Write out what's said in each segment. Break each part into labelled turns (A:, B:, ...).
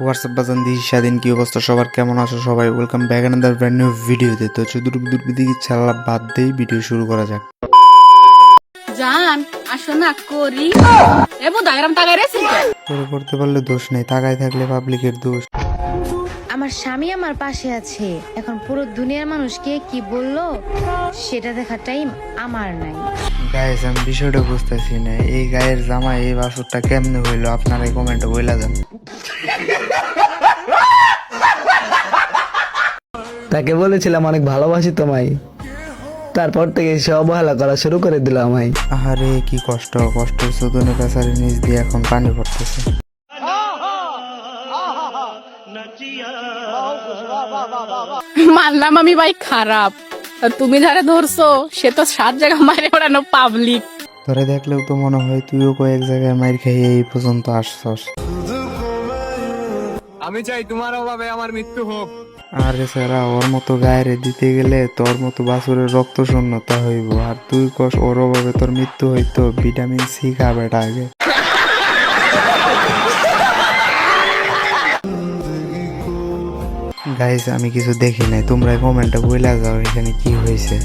A: WhatsApp বাজান দিই স্বাধীন কি অবস্থা সবার, কেমন আছো সবাই? Welcome back another brand new ভিডিওতে। তো দুর্বিদিকে ছাড়া বাদ দেই, ভিডিও শুরু করা যাক।
B: জান আসো না করি এবো দায়রাম তাগাই রেছি
A: করে করতে পারলে দোষ নেই, তাকায় থাকলে পাবলিকের দোষ।
C: আমার স্বামী আমার পাশে আছে, এখন পুরো দুনিয়ার মানুষকে কি বললো সেটা দেখার টাইম আমার নাই।
A: গাইস আমি বিষয়টা বুঝতেছি না, এই গায়ের জামা এই বাসরটা কেমনে হইলো? আপনারা এই কমেন্টে বইলা যান।
D: তাকে বলেছিলাম অনেক ভালোবাসি তোমায়, তারপর থেকে সে অবহেলা করা শুরু করে দিল আমায়।
A: আহারে কি কষ্ট, কষ্টের সুদনে পেছারের নিচ দিয়ে এখন পানি পড়তেছে।
B: মানলাম আমি ভাই খারাপ, তুমি যারা ধরছো সে তো 7 জায়গা মারে ওড়ানো পাবলিক।
A: তোরে দেখলেও তো মনে হয় তুইও কয়েক জায়গায় মাইর খাইয়ে এই পর্যন্ত আসছস।
E: আমি চাই তোমার অভাবে আমার মৃত্যু হোক।
A: আরে সারা ওর মতো গায়ে দিতে গেলে তোর মতো বাছুরের রক্ত শূন্যতা হইব, আর তুই কস ওর অভাবে তোর মৃত্যু হইতো। ভিটামিন সি খা বেটা আগে। গাইস আমি কিছু দেখি নাই, তোমরা কমেন্টে বইলা যাও এখানে কি হয়েছে।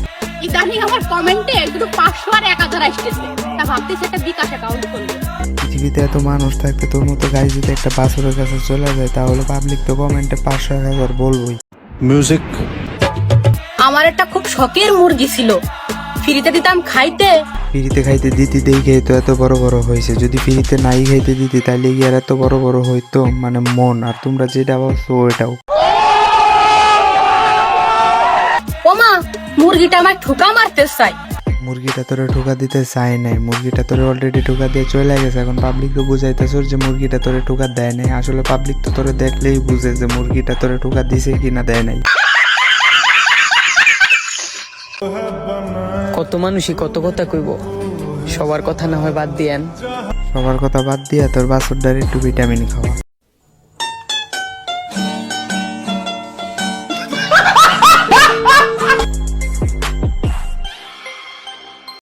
B: ইদানিং আমার কমেন্টে দুটো 500 আর 1000 আসতেছে, তা ভাবতেছি একটা বিকাশ অ্যাকাউন্ট খুলবো।
A: পৃথিবীতে এত মানুষ থাকতে তোর মতো গাইস যদি একটা বাছুরের কাছে চলে যায় তাহলে পাবলিক তো কমেন্টে 500-1000 বলবই।
E: মিউজিক।
B: আমার একটা খুব শখের মুরগি ছিল, ফ্রিতে দিতাম খাইতে।
A: ফ্রিতে খাইতে দিতে দেখে তো এত বড় বড় হয়েছে, যদি ফ্রিতে নাই খাইতে দিতে তাহলে কি আর এত বড় বড় হইতো? মানে মন, আর তোমরা যেটা ভাবছো ওইটাও।
B: ওমা মুরগিটা আমার ঠোকা মারতে চাই।
A: মুরগিটা তোরে ঠোকা দিতে চাই নাই, মুরগিটা তোরে অলরেডি ঠোকা দিয়ে চলে গেছে। এখন পাবলিককে বুঝাইতেছ যে মুরগিটা তোরে ঠোকা দেয় নাই, আসলে পাবলিক তো তোরে দেখলেই বুঝে যে মুরগিটা তোরে ঠোকা দিছে কিনা দেয় নাই।
D: কত মানুষই কত কথা কইব, সবার কথা না হয় বাদ দিয়েন।
A: সবার কথা বাদ দিয়া তোর বাছুরটার একটু ভিটামিন খাওয়া।